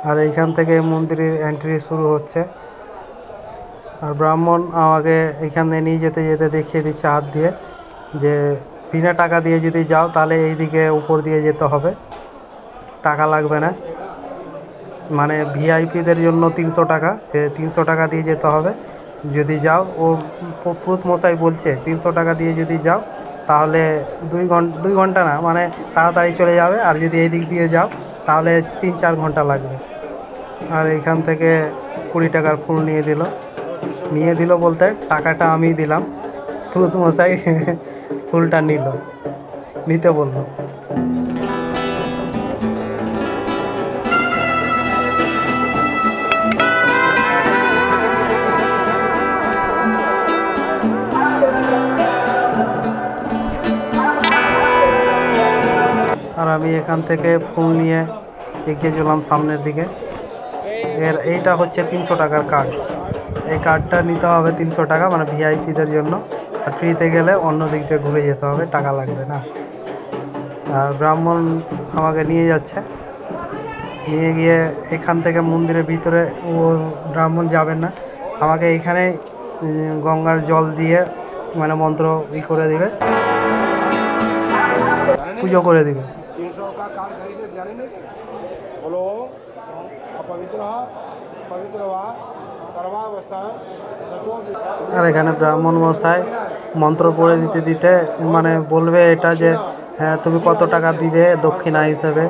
আর এইখান থেকে মন্দিরের এন্ট্রি শুরু হচ্ছে। আর ব্রাহ্মণ আমাকে এখানে নিয়ে যেতে যেতে দেখিয়ে দিচ্ছে হাত দিয়ে যে বিনা টাকা দিয়ে যদি যাও তাহলে এইদিকে উপর দিয়ে যেতে হবে, টাকা লাগবে না। মানে ভিআইপিদের জন্য 300 টাকা, যে 300 টাকা দিয়ে যেতে হবে যদি যাও। ও পুরুত মশাই বলছে 300 টাকা দিয়ে যদি যাও তাহলে 2 ঘন্টা না, মানে তাড়াতাড়ি চলে যাবে। আর যদি এই দিক দিয়ে যাও তাহলে 3-4 ঘন্টা লাগবে। আর এইখান থেকে 20 টাকার ফুল নিয়ে দিল বলতে টাকাটা আমি দিলাম, পুরুত মশাই ফুলটা নিতে বললো। আর আমি এখান থেকে ফুল নিয়ে এগিয়ে চলাম সামনের দিকে। এইটা হচ্ছে 300 টাকার কার্ড। এই কার্ডটা নিতে হবে 300 টাকা, মানে ভিআইপিদের জন্য। আর ফ্রিতে গেলে অন্য দিক দিয়ে ঘুরে যেতে হবে, টাকা লাগবে না। আর ব্রাহ্মণ আমাকে নিয়ে যাচ্ছে, নিয়ে গিয়ে এখান থেকে মন্দিরের ভিতরে ও ব্রাহ্মণ যাবেন না, আমাকে এইখানে গঙ্গার জল দিয়ে মানে মন্ত্র করে দিবে, পুজো করে দিবে। আর এখানে ব্রাহ্মণ মশাই মন্ত্র পড়ে দিতে মানে বলবে এটা যে হ্যাঁ তুমি কত টাকা দিবে দক্ষিণা হিসেবে,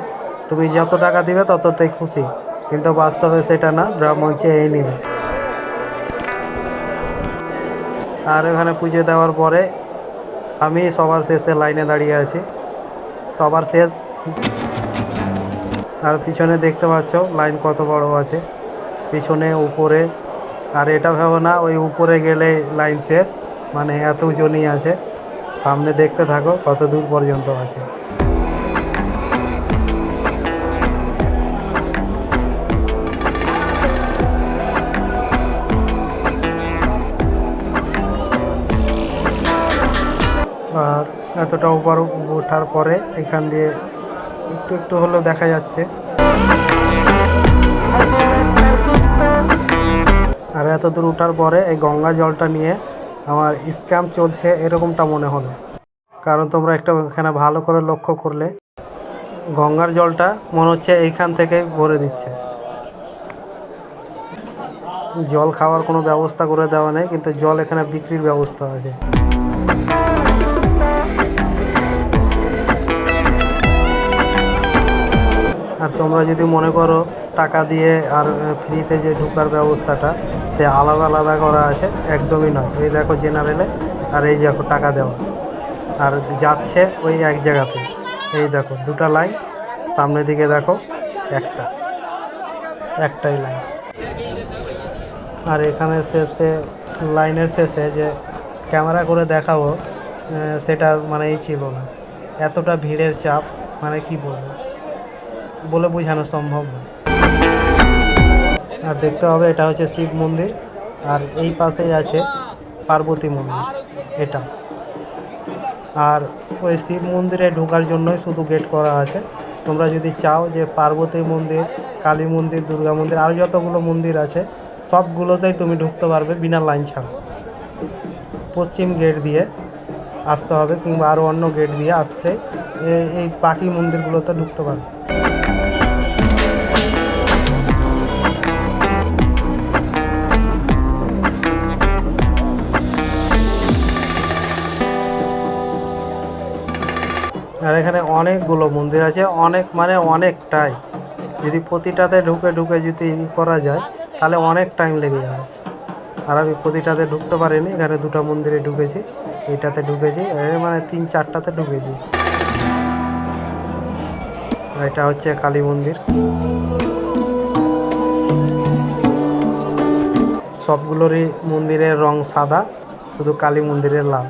তুমি যত টাকা দিবে ততটাই খুশি। কিন্তু বাস্তবে সেটা না, ব্রাহ্মণ চেয়ে নেবে। আর এখানে পুজো দেওয়ার পরে আমি সবার শেষে লাইনে দাঁড়িয়ে আছি, সবার শেষ। আর পিছনে দেখতে পাচ্ছ লাইন কত বড় আছে, পিছনে উপরে। আর এটা ভেবো না ওই উপরে গেলে লাইন শেষ, মানে এত জনই আছে। সামনে দেখতে থাকো কত দূর পর্যন্ত আছে। আর এতটা উপর ওঠার পরে এখান দিয়ে একটু একটু হলেও দেখা যাচ্ছে। আর এত দূর ওঠার পরে এই গঙ্গা জলটা নিয়ে আমার স্ক্যাম চলছে এরকমটা মনে হলো। কারণ তোমরা একটা এখানে ভালো করে লক্ষ্য করলে গঙ্গার জলটা মনে হচ্ছে এইখান থেকে ভরে দিচ্ছে। জল খাওয়ার কোনো ব্যবস্থা করে দেওয়া নেই, কিন্তু জল এখানে বিক্রির ব্যবস্থা আছে। আর তোমরা যদি মনে করো টাকা দিয়ে আর ফ্রিতে যে ঢোকার ব্যবস্থাটা সে আলাদা আলাদা করা আছে, একদমই নয়। এই দেখো জেনারেলে, আর এই দেখো টাকা দেওয়া, আর যাচ্ছে ওই এক জায়গাতে। এই দেখো দুটা লাইন, সামনের দিকে দেখো একটাই লাইন। আর এখানে শেষে লাইনের শেষে যে ক্যামেরা করে দেখাবো সেটা মানে এই ছিল না, এতটা ভিড়ের চাপ, মানে কি বলবো, বলে বোঝানো সম্ভব না। আর দেখতে হবে এটা হচ্ছে শিব মন্দির, আর এই পাশেই আছে পার্বতী মন্দির এটা। আর ওই শিব মন্দিরে ঢোকার জন্যই শুধু গেট করা আছে। তোমরা যদি চাও যে পার্বতী মন্দির, কালী মন্দির, দুর্গা মন্দির, আরও যতগুলো মন্দির আছে সবগুলোতেই তুমি ঢুকতে পারবে বিনা লাইন ছাড়া। পশ্চিম গেট দিয়ে আসতে হবে, কিংবা আরও অন্য গেট দিয়ে আসতে এই বাকি মন্দিরগুলোতে ঢুকতে পারবে। আর এখানে অনেকগুলো মন্দির আছে, অনেক মানে অনেকটাই। যদি প্রতিটাতে ঢুকে যদি করা যায় তাহলে অনেক টাইম লেগে যাবে। আর আমি প্রতিটাতে ঢুকতে পারিনি, এখানে দুটো মন্দিরে ঢুকেছি, এইটাতে ঢুকেছি, মানে 3-4টাতে ঢুকেছি। এটা হচ্ছে কালী মন্দির। সবগুলোরই মন্দিরের রং সাদা, শুধু কালী মন্দিরের লাল।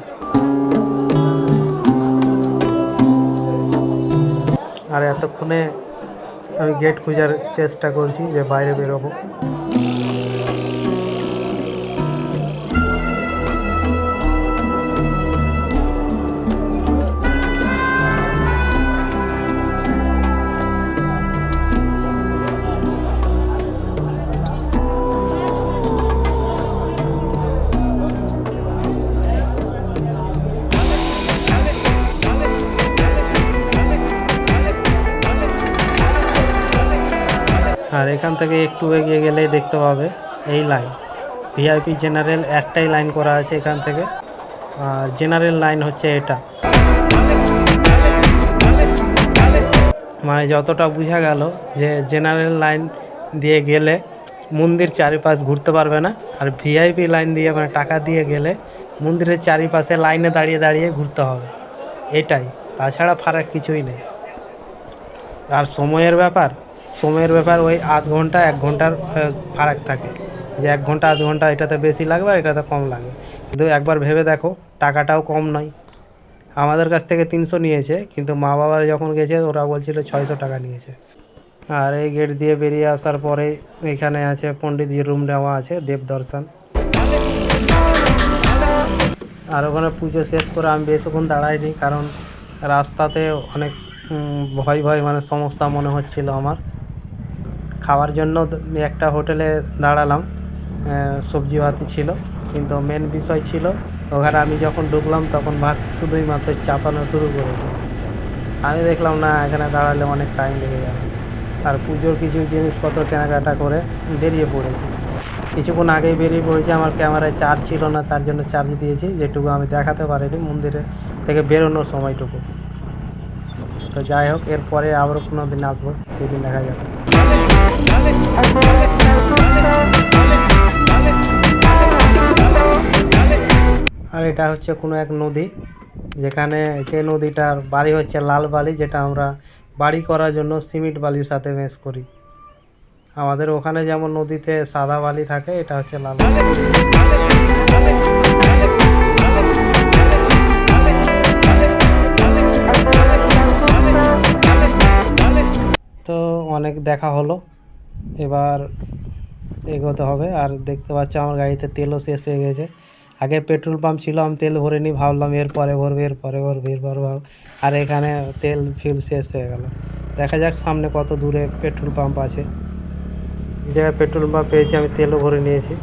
আর এতক্ষণে আমি গেট খোঁজার চেষ্টা করছি যে বাইরে বেরোবো। আর এখান থেকে একটু এগিয়ে গেলেই দেখতে পাবে এই লাইন ভিআইপি জেনারেল একটাই লাইন করা আছে এখান থেকে। আর জেনারেল লাইন হচ্ছে এটা, মানে যতটা বোঝা গেল যে জেনারেল লাইন দিয়ে গেলে মন্দির চারিপাশ ঘুরতে পারবে না, আর ভিআইপি লাইন দিয়ে মানে টাকা দিয়ে গেলে মন্দিরের চারিপাশে লাইনে দাঁড়িয়ে দাঁড়িয়ে ঘুরতে হবে, এটাই, তাছাড়া ফারাক কিছুই নেই। আর সময়ের ব্যাপার ওই আধ ঘন্টা 1 ঘন্টার ফারাক থাকে, যে 1 ঘন্টা আধ ঘন্টা এটাতে বেশি লাগবে আর এটাতে কম লাগবে, কিন্তু একবার ভেবে দেখো টাকাটাও কম নয়। আমাদের কাছ থেকে 300 নিয়েছে, কিন্তু মা বাবা যখন গেছে ওরা বলছিল 600 টাকা নিয়েছে। আর এই গেট দিয়ে বেরিয়ে আসার পরে এখানে আছে পণ্ডিতজির রুম নেওয়া আছে, দেব দর্শন। আর ওখানে পুজো শেষ করে আমি বেশিক্ষণ দাঁড়াইনি, কারণ রাস্তাতে অনেক ভয় মানে সমস্যা মনে হচ্ছিল আমার। খাওয়ার জন্য একটা হোটেলে দাঁড়ালাম, সবজি ভাতই ছিল, কিন্তু মেন বিষয় ছিল ওখানে আমি যখন ঢুকলাম তখন ভাত শুধুই মাত্র চাপানো শুরু করেছে। আমি দেখলাম না, এখানে দাঁড়ালে অনেক টাইম লেগে যাবে। আর পুজোর কিছু জিনিসপত্র কেনাকাটা করে বেরিয়ে পড়েছি। কিছুক্ষণ আগেই বেরিয়ে পড়েছি, আমার ক্যামেরায় চার্জ ছিল না, তার জন্য চার্জ দিয়েছি, যেটুকু আমি দেখাতে পারিনি মন্দিরে থেকে বেরোনোর সময়টুকু। তো যাই হোক, এরপরে আবারও কোনো দিন আসবো, সেদিন দেখা যাবে। আর এটা হচ্ছে কোনো এক নদী, যেখানে যে নদীটার বাড়ি হচ্ছে লাল বালি, যেটা আমরা বাড়ি করার জন্য সিমেন্ট বালির সাথে মিক্স করি। আমাদের ওখানে যেমন নদীতে সাদা বালি থাকে, এটা হচ্ছে লাল বালি। তো অনেক দেখা হলো, এবার এগোতে হবে। আর দেখতে পাচ্ছ আমার গাড়িতে তেলও শেষ হয়ে গেছে। আগে পেট্রোল পাম্প ছিল, আমি তেল ভরে নিই, ভাবলাম এরপরে ভরবো, আর এখানে তেল ফিউল শেষ হয়ে গেল। দেখা যাক সামনে কত দূরে পেট্রোল পাম্প আছে। এই জায়গায় পেট্রোল পাম্প পেয়েছি, আমি তেলও ভরে নিয়েছি।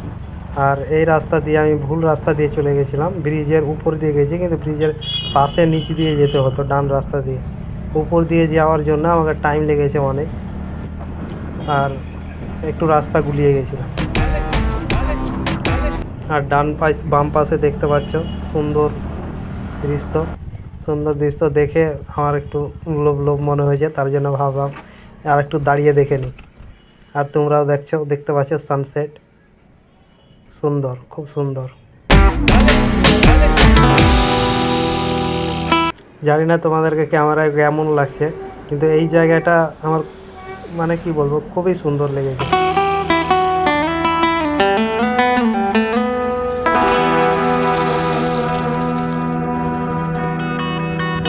আর এই রাস্তা দিয়ে আমি ভুল রাস্তা দিয়ে চলে গেছিলাম, ব্রিজের উপর দিয়ে গেছি, কিন্তু ব্রিজের পাশে নিচ দিয়ে যেতে হতো, ডান রাস্তা দিয়ে। উপর দিয়ে যাওয়ার জন্য আমাকে টাইম লেগেছে অনেক, আর একটু রাস্তা গুলিয়ে গেছিলাম। আর বাম পাশে দেখতে পাচ্ছ সুন্দর দৃশ্য দেখে আমার একটু লোভ মনে হয়েছে, তার জন্য ভাবলাম আর একটু দাঁড়িয়ে দেখে নিই। আর তোমরাও দেখতে পাচ্ছ সানসেট, খুব সুন্দর। জানি না তোমাদেরকে ক্যামেরায় কেমন লাগছে, কিন্তু এই জায়গাটা আমার মানে কি বলবো, খুবই সুন্দর লেগেছে।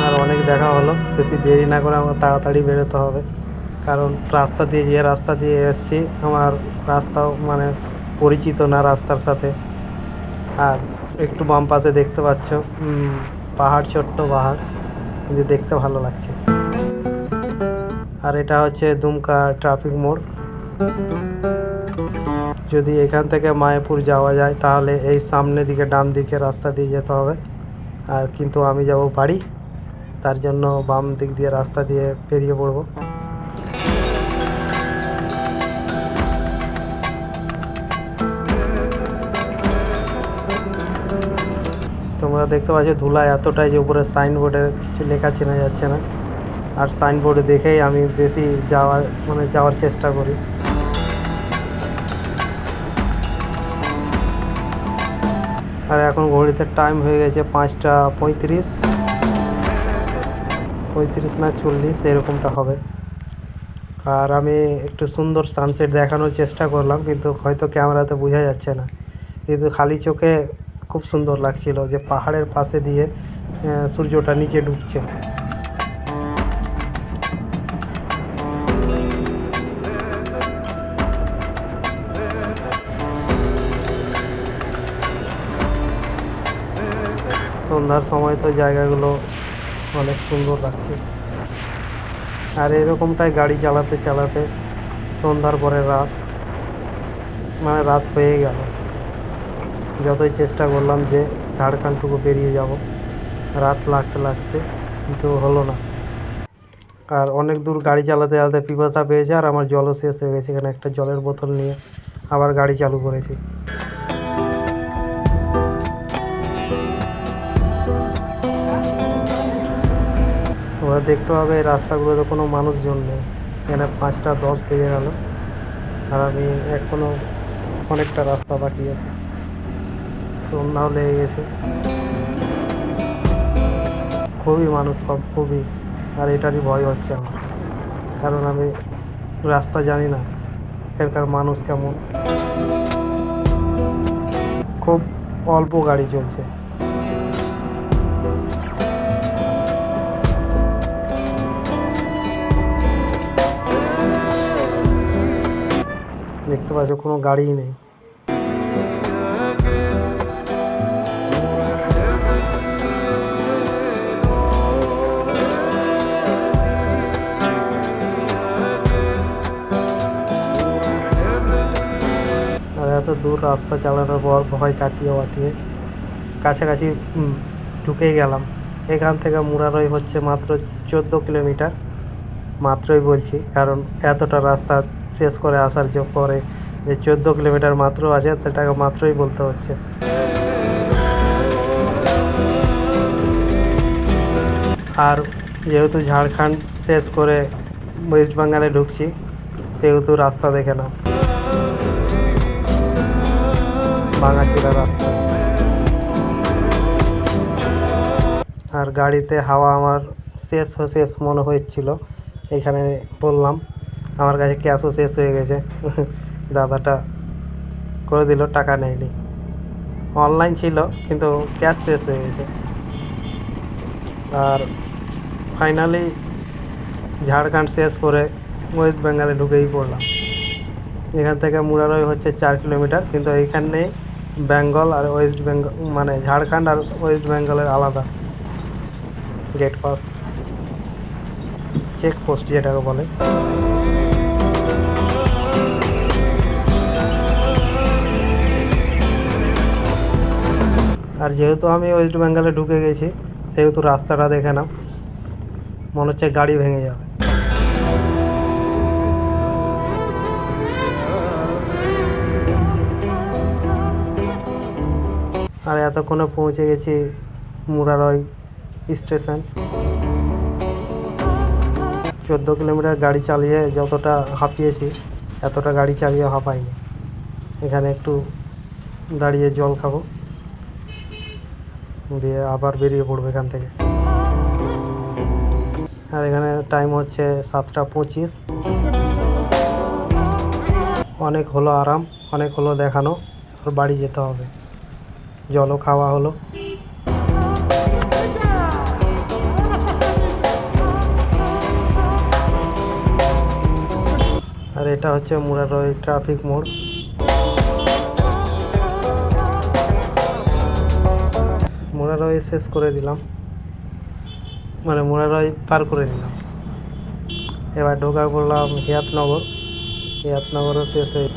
আর অনেক দেখা হলো, বেশি দেরি না করে আমার তাড়াতাড়ি বেরোতে হবে, কারণ রাস্তা দিয়ে এসছি, আমার রাস্তাও মানে পরিচিত না রাস্তার সাথে। আর একটু বাম পাশে দেখতে পাচ্ছ পাহাড়, ছোট্ট পাহাড়, কিন্তু দেখতে ভালো লাগছে। আর এটা হচ্ছে দুমকা ট্রাফিক মোড়। যদি এখান থেকে মায়াপুর যাওয়া যায় তাহলে এই সামনের দিকে ডান দিকে রাস্তা দিয়ে যেতে হবে, আর কিন্তু আমি যাব বাড়ি, তার জন্য বাম দিক দিয়ে রাস্তা দিয়ে বেরিয়ে পড়ব। তোমরা দেখতে পাচ্ছ ধুলা এতটাই যে উপরে সাইনবোর্ডে কিছু লেখা চেনা যাচ্ছে না, আর সাইনবোর্ডে দেখেই আমি বেশি যাওয়ার চেষ্টা করি। আর এখন ঘড়িতে টাইম হয়ে গেছে 5টা 35 না 40 এরকমটা হবে। আর আমি একটু সুন্দর সানসেট দেখানোর চেষ্টা করলাম, কিন্তু হয়তো ক্যামেরাতে বোঝা যাচ্ছে না, কিন্তু খালি চোখে খুব সুন্দর লাগছিল যে পাহাড়ের পাশে দিয়ে সূর্যটা নিচে ডুবছে। সন্ধ্যার সময় তো জায়গাগুলো অনেক সুন্দর লাগছে। আর এরকমটাই গাড়ি চালাতে চালাতে সন্ধ্যার পরে রাত হয়ে গেল। যতই চেষ্টা করলাম যে ঝাড়খণ্ডটুকু পেরিয়ে যাব রাত লাগতে কিন্তু হলো না। আর অনেক দূর গাড়ি চালাতে চালাতে পিপাসা পেয়েছে, আর আমার জলও শেষ হয়ে গেছে। এখানে একটা জলের বোতল নিয়ে আবার গাড়ি চালু করেছি। ওরা দেখতে পাবে এই রাস্তাগুলোতে কোনো মানুষজন নেই। এখানে 5টা 10 বেজে গেল, আর আমি এখনও অনেকটা রাস্তা বাকি আছে, সন্ধ্যাও লেগে গেছে। খুবই মানুষ কম, খুবই। আর এটারই ভয় হচ্ছে আমার, কারণ আমি রাস্তা জানি না, এখানকার মানুষ কেমন। খুব অল্প গাড়ি চলছে। দেখতে পাচ্ছ কোনো গাড়িই নেই। আর এত দূর রাস্তা চালানোর পর ভয় কাটিয়ে কাছাকাছি ঢুকেই গেলাম। এখান থেকে মুরারই হচ্ছে মাত্র 14 কিলোমিটার। মাত্রই বলছি, কারণ এতটা রাস্তা শেষ করে আসার পরে যে 14 কিলোমিটার মাত্র আছে, সেটাকে মাত্রই বলতে হচ্ছে। আর যেহেতু ঝাড়খণ্ড শেষ করে ওয়েস্ট বেঙ্গলে ঢুকছি, সেহেতু রাস্তা দেখে নাও, ভাঙাচোরা রাস্তা। আর গাড়িতে হাওয়া আমার শেষ মনে হচ্ছিল। এখানে বললাম, আমার কাছে ক্যাশও শেষ হয়ে গেছে। দাদাটা করে দিল, টাকা নেয়নি। অনলাইন ছিল কিন্তু ক্যাশ শেষ হয়ে গেছে। আর ফাইনালি ঝাড়খণ্ড শেষ করে ওয়েস্ট বেঙ্গলে ঢুকেই পড়লাম। এখান থেকে মুরারই হচ্ছে 4 কিলোমিটার, কিন্তু এইখানে বেঙ্গল আর ওয়েস্ট বেঙ্গল, মানে ঝাড়খণ্ড আর ওয়েস্ট বেঙ্গলের আলাদা গেট পাস, চেকপোস্ট যেটাকে বলে। আর যেহেতু আমি ওয়েস্ট বেঙ্গলে ঢুকে গেছি, সেহেতু রাস্তাটা দেখে নাও, মনে হচ্ছে গাড়ি ভেঙে যাবে। আর এতক্ষণে পৌঁছে গেছি মুরারই স্টেশন। 14 কিলোমিটার গাড়ি চালিয়ে যতটা হাঁপিয়েছি, এতটা গাড়ি চালিয়ে হাঁপাইনি। এখানে একটু দাঁড়িয়ে জল খাবো, দিয়ে আবার বেরিয়ে পড়বো এখান থেকে। আর এখানে টাইম হচ্ছে 7টা 25। অনেক হলো আরাম, অনেক হলো দেখানো, আর বাড়ি যেতে হবে। জলও খাওয়া হলো। আর এটা হচ্ছে মুরারই ট্রাফিক মোড়। মুরারই শেষ করে দিলাম, মানে মুরারই পার করে নিলাম। এবার ঢোকার পড়লাম হিয়াতনগর। হিয়াতনগরও শেষ হয়ে।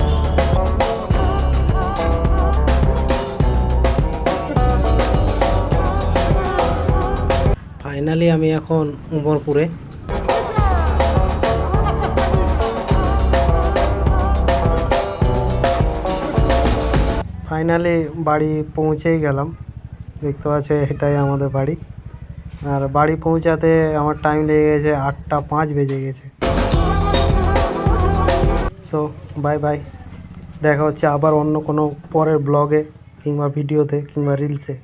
ফাইনালি আমি এখন উমরপুরে। ফাইনালি বাড়ি পৌঁছেই গেলাম। দেখতে পাচ্ছ এটাই আমাদের বাড়ি। আর বাড়ি পৌঁছাতে আমার টাইম লেগে গেছে 8টা 5 বেজে গেছে। সো বাই বাই, দেখা হচ্ছে আবার অন্য কোনো পরের ব্লগে কিংবা ভিডিওতে কিংবা রিলসে।